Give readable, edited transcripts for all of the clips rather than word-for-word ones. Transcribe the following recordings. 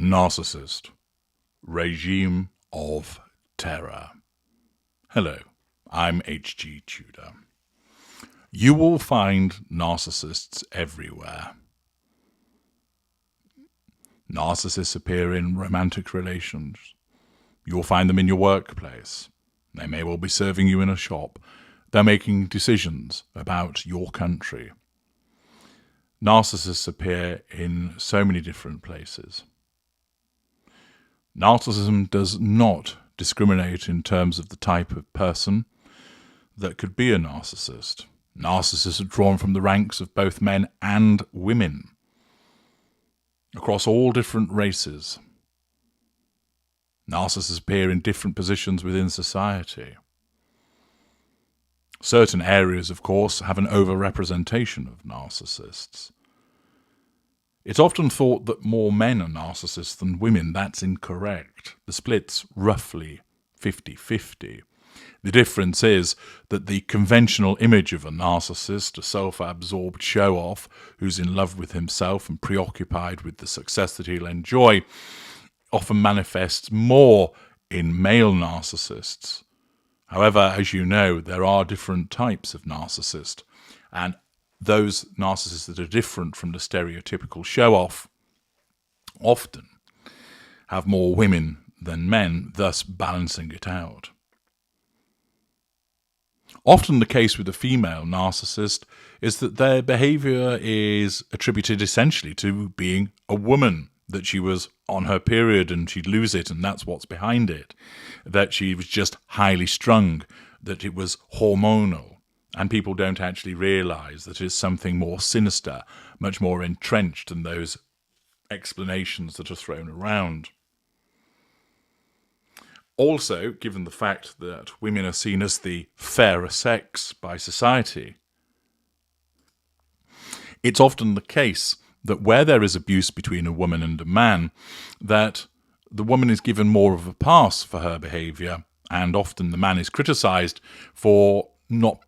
Narcissist. Regime of Terror. Hello, I'm H.G. Tudor. You will find narcissists everywhere. Narcissists appear in romantic relations. You'll find them in your workplace. They may well be serving you in a shop. They're making decisions about your country. Narcissists appear in so many different places. Narcissism does not discriminate in terms of the type of person that could be a narcissist. Narcissists are drawn from the ranks of both men and women, across all different races. Narcissists appear in different positions within society. Certain areas, of course, have an overrepresentation of narcissists. It's often thought that more men are narcissists than women. That's incorrect. The split's roughly 50-50. The difference is that the conventional image of a narcissist, a self-absorbed show-off who's in love with himself and preoccupied with the success that he'll enjoy, often manifests more in male narcissists. However, as you know, there are different types of narcissist, and those narcissists that are different from the stereotypical show-off often have more women than men, thus balancing it out. Often the case with a female narcissist is that their behaviour is attributed essentially to being a woman, that she was on her period and she'd lose it and that's what's behind it, that she was just highly strung, that it was hormonal. And people don't actually realise that it's something more sinister, much more entrenched than those explanations that are thrown around. Also, given the fact that women are seen as the fairer sex by society, it's often the case that where there is abuse between a woman and a man, that the woman is given more of a pass for her behaviour, and often the man is criticised for not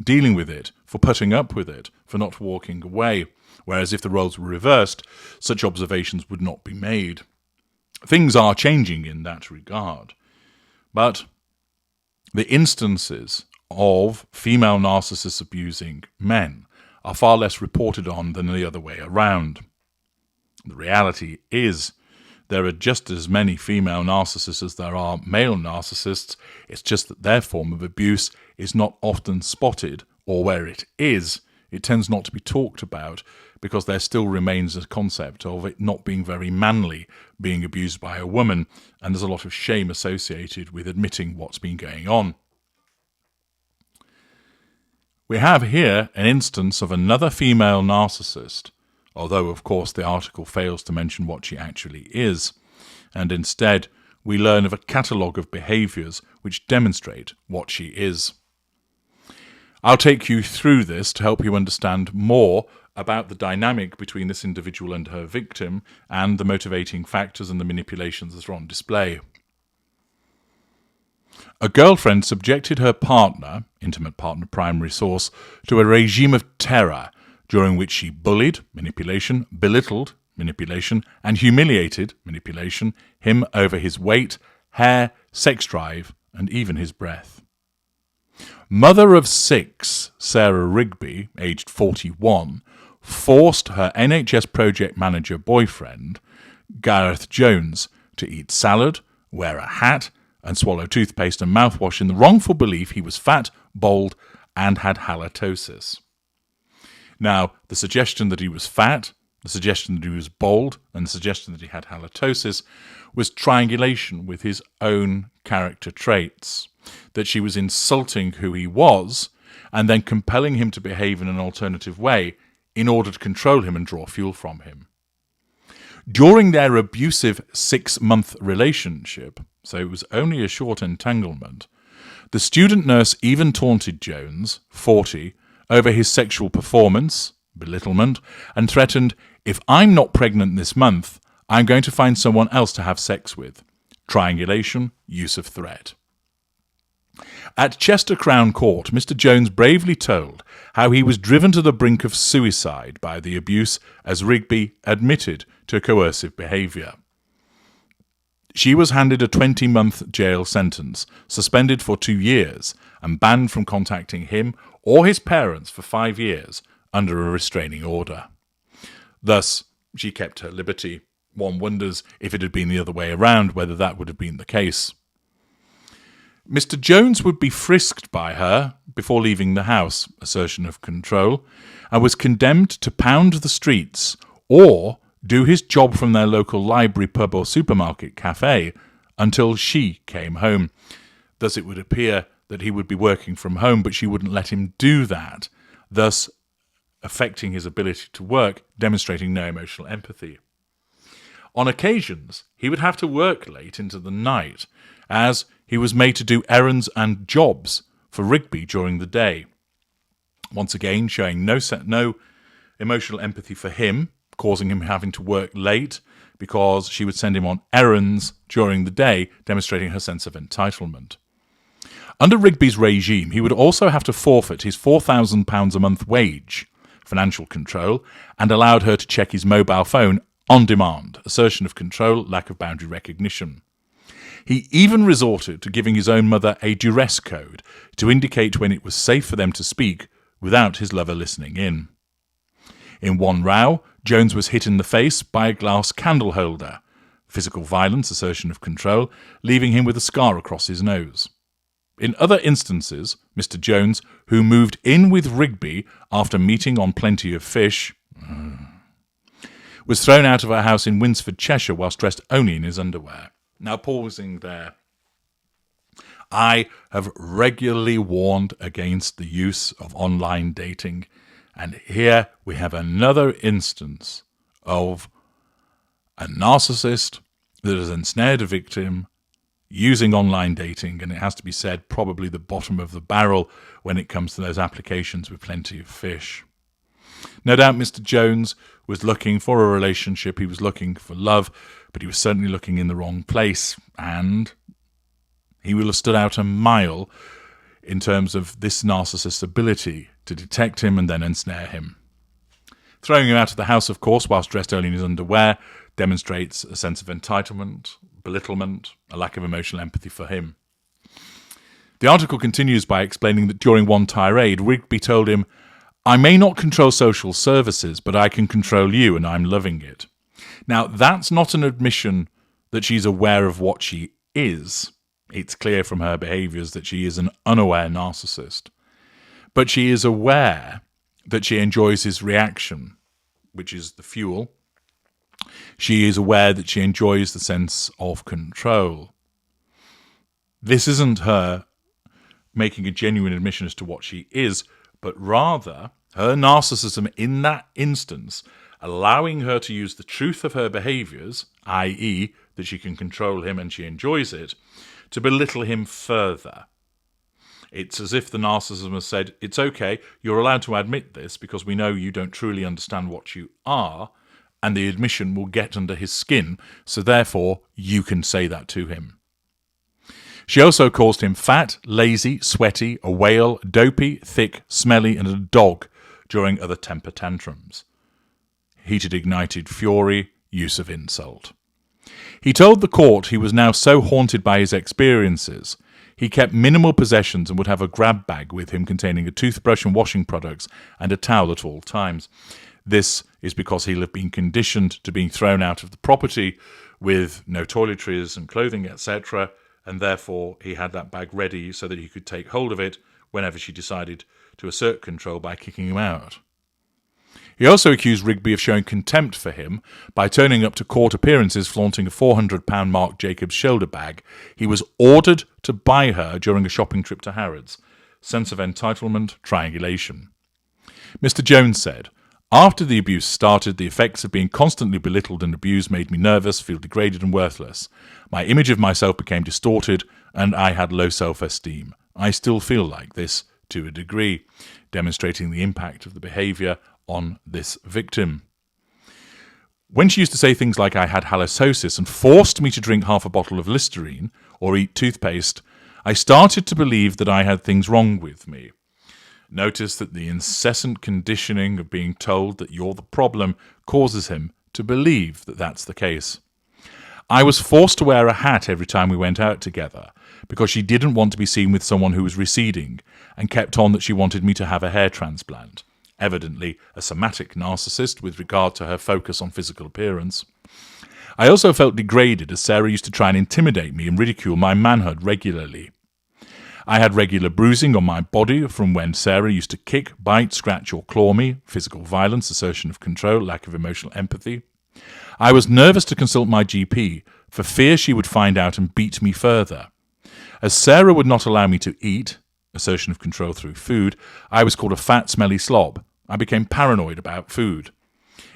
dealing with it, for putting up with it, for not walking away, whereas if the roles were reversed, such observations would not be made. Things are changing in that regard, but the instances of female narcissists abusing men are far less reported on than the other way around. The reality is there are just as many female narcissists as there are male narcissists. It's just that their form of abuse is not often spotted, or where it is, it tends not to be talked about because there still remains a concept of it not being very manly being abused by a woman, and there's a lot of shame associated with admitting what's been going on. We have here an instance of another female narcissist, although of course the article fails to mention what she actually is, and instead we learn of a catalogue of behaviours which demonstrate what she is. I'll take you through this to help you understand more about the dynamic between this individual and her victim and the motivating factors and the manipulations that are on display. A girlfriend subjected her partner, intimate partner primary source, to a regime of terror during which she bullied, manipulation, belittled, manipulation, and humiliated, manipulation, him over his weight, hair, sex drive, and even his breath. Mother of 6, Sarah Rigby, aged 41, forced her NHS project manager boyfriend, Gareth Jones, to eat salad, wear a hat, and swallow toothpaste and mouthwash in the wrongful belief he was fat, bald, and had halitosis. Now, the suggestion that he was fat, the suggestion that he was bald, and the suggestion that he had halitosis was triangulation with his own character traits, that she was insulting who he was and then compelling him to behave in an alternative way in order to control him and draw fuel from him. During their abusive 6-month relationship, so it was only a short entanglement, the student nurse even taunted Jones, 40, over his sexual performance, belittlement, and threatened, "If I'm not pregnant this month, I'm going to find someone else to have sex with." Triangulation, use of threat. At Chester Crown Court, Mr. Jones bravely told how he was driven to the brink of suicide by the abuse as Rigby admitted to coercive behaviour. She was handed a 20-month jail sentence, suspended for 2 years, and banned from contacting him or his parents for 5 years under a restraining order. Thus, she kept her liberty. One wonders if it had been the other way around, whether that would have been the case. Mr. Jones would be frisked by her before leaving the house, assertion of control, and was condemned to pound the streets or do his job from their local library, pub or supermarket cafe until she came home. Thus it would appear that he would be working from home, but she wouldn't let him do that, thus affecting his ability to work, demonstrating no emotional empathy. On occasions, he would have to work late into the night, as he was made to do errands and jobs for Rigby during the day. Once again, showing no emotional empathy for him, causing him having to work late because she would send him on errands during the day, demonstrating her sense of entitlement. Under Rigby's regime, he would also have to forfeit his £4,000 a month wage, financial control, and allowed her to check his mobile phone on demand, assertion of control, lack of boundary recognition. He even resorted to giving his own mother a duress code to indicate when it was safe for them to speak without his lover listening in. In one row, Jones was hit in the face by a glass candle holder, physical violence, assertion of control, leaving him with a scar across his nose. In other instances, Mr. Jones, who moved in with Rigby after meeting on Plenty of Fish, was thrown out of her house in Winsford, Cheshire, whilst dressed only in his underwear. Now, pausing there, I have regularly warned against the use of online dating, and here we have another instance of a narcissist that has ensnared a victim using online dating, and it has to be said, probably the bottom of the barrel when it comes to those applications with Plenty of Fish. No doubt Mr. Jones was looking for a relationship, he was looking for love, but he was certainly looking in the wrong place, and he will have stood out a mile in terms of this narcissist's ability to detect him and then ensnare him. Throwing him out of the house, of course, whilst dressed only in his underwear, demonstrates a sense of entitlement, belittlement, a lack of emotional empathy for him. The article continues by explaining that during one tirade, Rigby told him, "I may not control social services, but I can control you, and I'm loving it." Now, that's not an admission that she's aware of what she is. It's clear from her behaviours that she is an unaware narcissist. But she is aware that she enjoys his reaction, which is the fuel. She is aware that she enjoys the sense of control. This isn't her making a genuine admission as to what she is, but rather her narcissism in that instance, allowing her to use the truth of her behaviours, i.e. that she can control him and she enjoys it, to belittle him further. It's as if the narcissism has said, it's okay, you're allowed to admit this because we know you don't truly understand what you are, and the admission will get under his skin, so therefore you can say that to him. She also calls him fat, lazy, sweaty, a whale, dopey, thick, smelly, and a dog during other temper tantrums. Heated, ignited fury, use of insult. He told the court he was now so haunted by his experiences, he kept minimal possessions and would have a grab bag with him containing a toothbrush and washing products and a towel at all times. This is because he'll have been conditioned to being thrown out of the property with no toiletries and clothing, etc., and therefore he had that bag ready so that he could take hold of it whenever she decided to assert control by kicking him out. He also accused Rigby of showing contempt for him by turning up to court appearances flaunting a £400 Marc Jacobs shoulder bag he was ordered to buy her during a shopping trip to Harrods. Sense of entitlement, triangulation. Mr. Jones said, "After the abuse started, the effects of being constantly belittled and abused made me nervous, feel degraded and worthless. My image of myself became distorted and I had low self-esteem. I still feel like this to a degree," demonstrating the impact of the behaviour on this victim. When she used to say things like I had halitosis and forced me to drink half a bottle of Listerine or eat toothpaste, I started to believe that I had things wrong with me. Notice that the incessant conditioning of being told that you're the problem causes him to believe that that's the case. I was forced to wear a hat every time we went out together because she didn't want to be seen with someone who was receding and kept on that she wanted me to have a hair transplant. Evidently a somatic narcissist with regard to her focus on physical appearance. I also felt degraded as Sarah used to try and intimidate me and ridicule my manhood regularly. I had regular bruising on my body from when Sarah used to kick, bite, scratch or claw me, physical violence, assertion of control, lack of emotional empathy. I was nervous to consult my GP for fear she would find out and beat me further. As Sarah would not allow me to eat, assertion of control through food, I was called a fat, smelly slob. I became paranoid about food.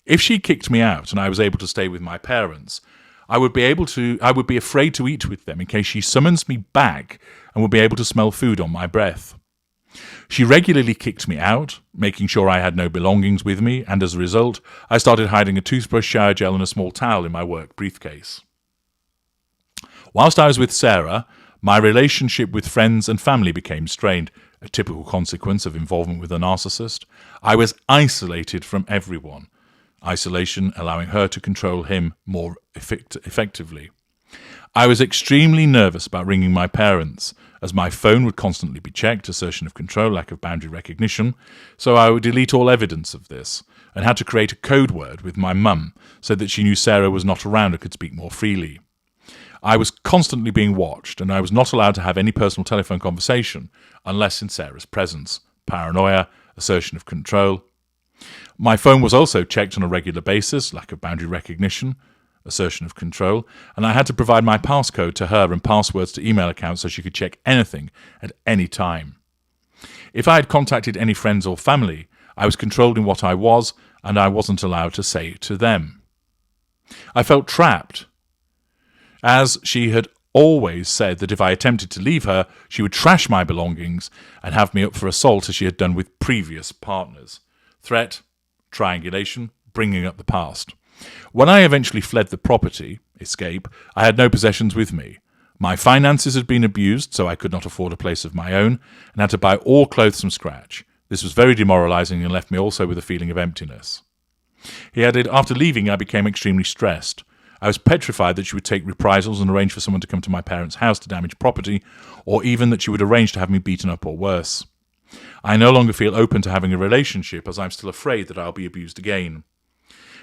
If she kicked me out and I was able to stay with my parents, I would be afraid to eat with them in case she summons me back and would be able to smell food on my breath. She regularly kicked me out, making sure I had no belongings with me, and as a result, I started hiding a toothbrush, shower gel and a small towel in my work briefcase. Whilst I was with Sarah, my relationship with friends and family became strained, a typical consequence of involvement with a narcissist. I was isolated from everyone. Isolation allowing her to control him more effectively. I was extremely nervous about ringing my parents, as my phone would constantly be checked, assertion of control, lack of boundary recognition, so I would delete all evidence of this, and had to create a code word with my mum so that she knew Sarah was not around and could speak more freely. I was constantly being watched, and I was not allowed to have any personal telephone conversation unless in Sarah's presence. Paranoia, assertion of control. My phone was also checked on a regular basis, lack of boundary recognition, assertion of control, and I had to provide my passcode to her and passwords to email accounts so she could check anything at any time. If I had contacted any friends or family, I was controlled in what I was, and I wasn't allowed to say to them. I felt trapped, as she had always said that if I attempted to leave her, she would trash my belongings and have me up for assault as she had done with previous partners. Threat, triangulation, bringing up the past. When I eventually fled the property, escape, I had no possessions with me. My finances had been abused, so I could not afford a place of my own, and had to buy all clothes from scratch. This was very demoralizing and left me also with a feeling of emptiness. He added, after leaving, I became extremely stressed. I was petrified that she would take reprisals and arrange for someone to come to my parents' house to damage property, or even that she would arrange to have me beaten up or worse. I no longer feel open to having a relationship, as I'm still afraid that I'll be abused again.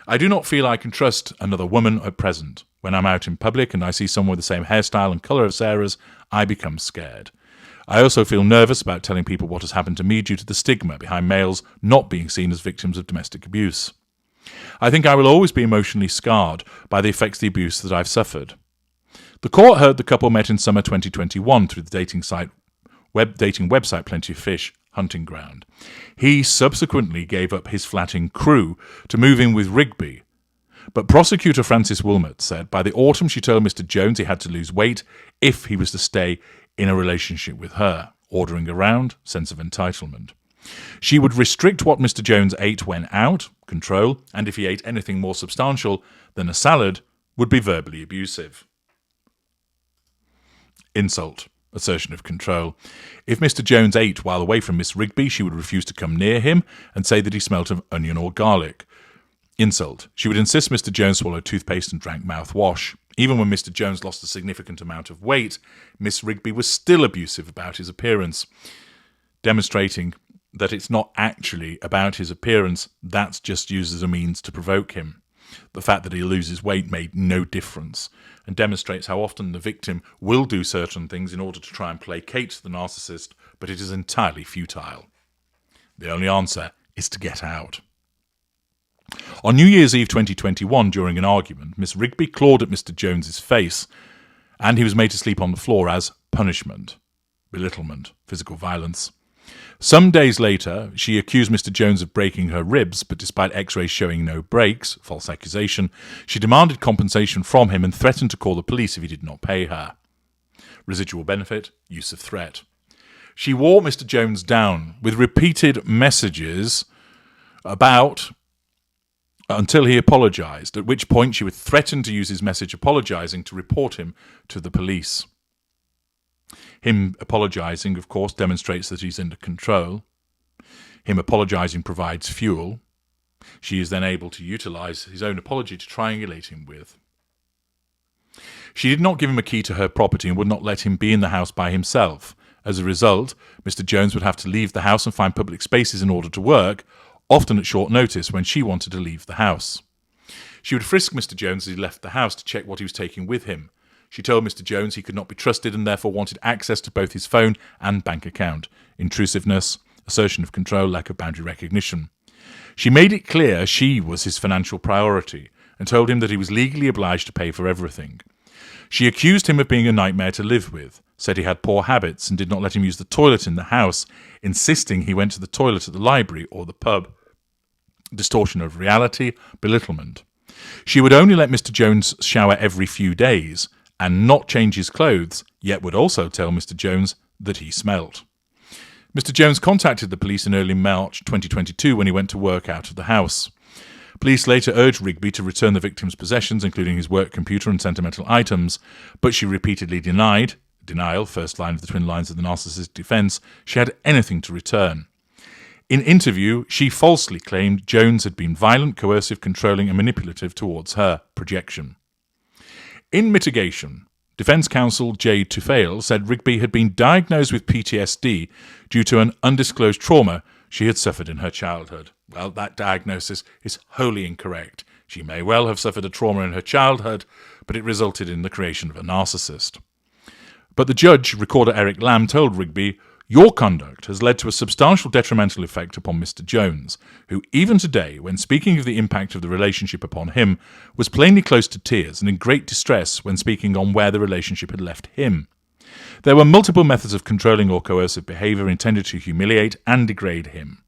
I do not feel I can trust another woman at present. When I'm out in public and I see someone with the same hairstyle and colour as Sarah's, I become scared. I also feel nervous about telling people what has happened to me due to the stigma behind males not being seen as victims of domestic abuse. I think I will always be emotionally scarred by the effects of the abuse that I've suffered. The court heard the couple met in summer 2021 through the dating website Plenty of Fish hunting ground. He subsequently gave up his flat in Crewe to move in with Rigby. But prosecutor Frances Wilmot said by the autumn she told Mr. Jones he had to lose weight if he was to stay in a relationship with her. Ordering around, sense of entitlement. She would restrict what Mr. Jones ate when out, control, and if he ate anything more substantial than a salad, would be verbally abusive. Insult, assertion of control. If Mr. Jones ate while away from Miss Rigby, she would refuse to come near him and say that he smelt of onion or garlic. Insult. She would insist Mr. Jones swallowed toothpaste and drank mouthwash. Even when Mr. Jones lost a significant amount of weight, Miss Rigby was still abusive about his appearance, demonstrating that it's not actually about his appearance, that's just used as a means to provoke him. The fact that he loses weight made no difference, and demonstrates how often the victim will do certain things in order to try and placate the narcissist, but it is entirely futile. The only answer is to get out. On New Year's Eve 2021, during an argument, Miss Rigby clawed at Mr. Jones's face, and he was made to sleep on the floor as punishment, belittlement, physical violence. Some days later, she accused Mr. Jones of breaking her ribs, but despite x-rays showing no breaks, false accusation, she demanded compensation from him and threatened to call the police if he did not pay her. Residual benefit, use of threat. She wore Mr. Jones down with repeated messages until he apologised, at which point she would threaten to use his message apologising to report him to the police. Him apologising, of course, demonstrates that he's under control. Him apologising provides fuel. She is then able to utilise his own apology to triangulate him with. She did not give him a key to her property and would not let him be in the house by himself. As a result, Mr. Jones would have to leave the house and find public spaces in order to work, often at short notice when she wanted to leave the house. She would frisk Mr. Jones as he left the house to check what he was taking with him. She told Mr. Jones he could not be trusted and therefore wanted access to both his phone and bank account. Intrusiveness, assertion of control, lack of boundary recognition. She made it clear she was his financial priority and told him that he was legally obliged to pay for everything. She accused him of being a nightmare to live with, said he had poor habits and did not let him use the toilet in the house, insisting he went to the toilet at the library or the pub. Distortion of reality, belittlement. She would only let Mr. Jones shower every few days and not change his clothes, yet would also tell Mr. Jones that he smelt. Mr. Jones contacted the police in early March 2022 when he went to work out of the house. Police later urged Rigby to return the victim's possessions, including his work computer and sentimental items, but she repeatedly denial, first line of the twin lines of the narcissist defence, she had anything to return. In interview, she falsely claimed Jones had been violent, coercive, controlling and manipulative towards her, projection. In mitigation, Defence Counsel J. Tufale said Rigby had been diagnosed with PTSD due to an undisclosed trauma she had suffered in her childhood. Well, that diagnosis is wholly incorrect. She may well have suffered a trauma in her childhood, but it resulted in the creation of a narcissist. But the judge, Recorder Eric Lamb, told Rigby, "Your conduct has led to a substantial detrimental effect upon Mr. Jones, who even today, when speaking of the impact of the relationship upon him, was plainly close to tears and in great distress when speaking on where the relationship had left him. There were multiple methods of controlling or coercive behaviour intended to humiliate and degrade him."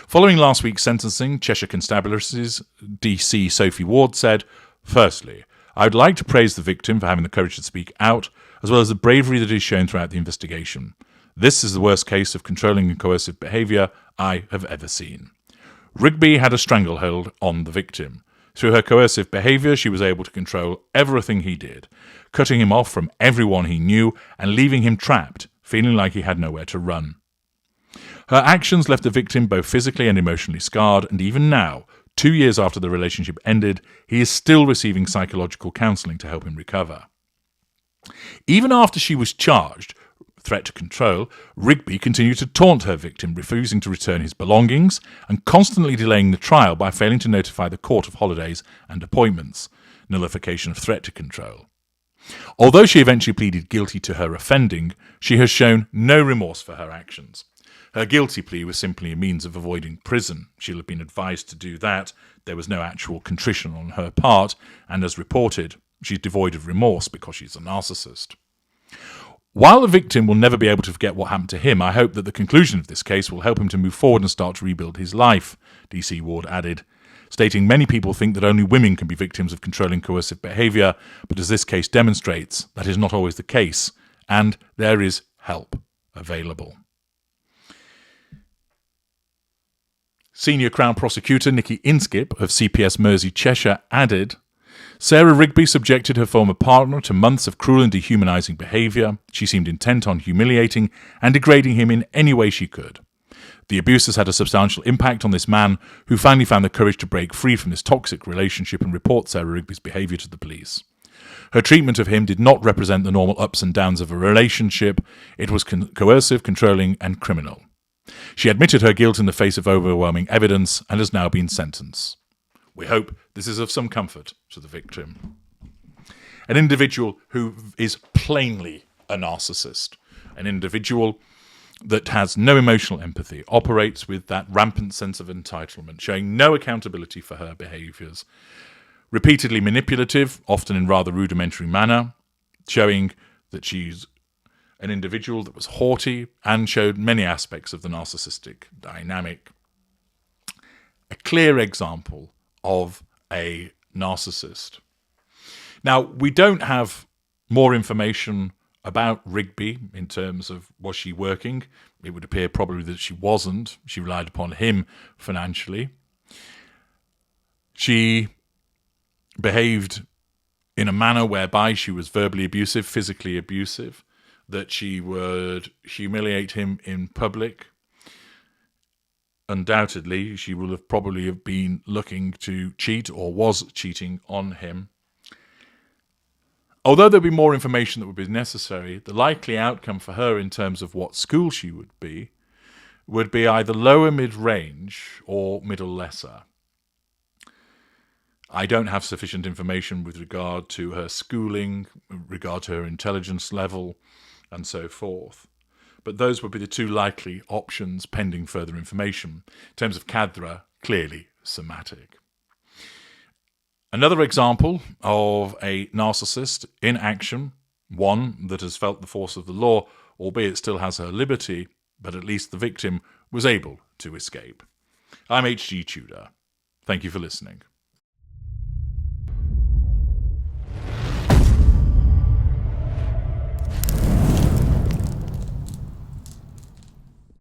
Following last week's sentencing, Cheshire Constabulary's DC Sophie Ward said, "Firstly, I would like to praise the victim for having the courage to speak out, as well as the bravery that is shown throughout the investigation. This is the worst case of controlling and coercive behaviour I have ever seen. Rigby had a stranglehold on the victim. Through her coercive behaviour, she was able to control everything he did, cutting him off from everyone he knew and leaving him trapped, feeling like he had nowhere to run. Her actions left the victim both physically and emotionally scarred, and even now, 2 years after the relationship ended, he is still receiving psychological counselling to help him recover. Even after she was charged, threat to control, Rigby continued to taunt her victim, refusing to return his belongings and constantly delaying the trial by failing to notify the court of holidays and appointments, nullification of threat to control. Although she eventually pleaded guilty to her offending, she has shown no remorse for her actions. Her guilty plea was simply a means of avoiding prison. She'll have been advised to do that. There was no actual contrition on her part, and as reported, she's devoid of remorse because she's a narcissist. While the victim will never be able to forget what happened to him, I hope that the conclusion of this case will help him to move forward and start to rebuild his life," DC Ward added, stating many people think that only women can be victims of controlling coercive behaviour, but as this case demonstrates, that is not always the case, and there is help available. Senior Crown Prosecutor Nikki Inskip of CPS Mersey, Cheshire added, "Sarah Rigby subjected her former partner to months of cruel and dehumanising behaviour. She seemed intent on humiliating and degrading him in any way she could. The abuse has had a substantial impact on this man, who finally found the courage to break free from this toxic relationship and report Sarah Rigby's behaviour to the police. Her treatment of him did not represent the normal ups and downs of a relationship. It was coercive, controlling and criminal. She admitted her guilt in the face of overwhelming evidence and has now been sentenced. We hope this is of some comfort to the victim." An individual who is plainly a narcissist, an individual that has no emotional empathy, operates with that rampant sense of entitlement, showing no accountability for her behaviours, repeatedly manipulative, often in rather rudimentary manner, showing that she's an individual that was haughty and showed many aspects of the narcissistic dynamic. A clear example of a narcissist. Now, we don't have more information about Rigby in terms of was she working. It would appear probably that she wasn't. She relied upon him financially. She behaved in a manner whereby she was verbally abusive, physically abusive, that she would humiliate him in public. Undoubtedly, she will have probably have been looking to cheat or was cheating on him. Although there'd be more information that would be necessary, the likely outcome for her in terms of what school she would be either lower mid-range or middle lesser. I don't have sufficient information with regard to her schooling, regard to her intelligence level, and so forth. But those would be the two likely options pending further information. In terms of Cadra, clearly somatic. Another example of a narcissist in action, one that has felt the force of the law, albeit still has her liberty, but at least the victim was able to escape. I'm H.G. Tudor. Thank you for listening.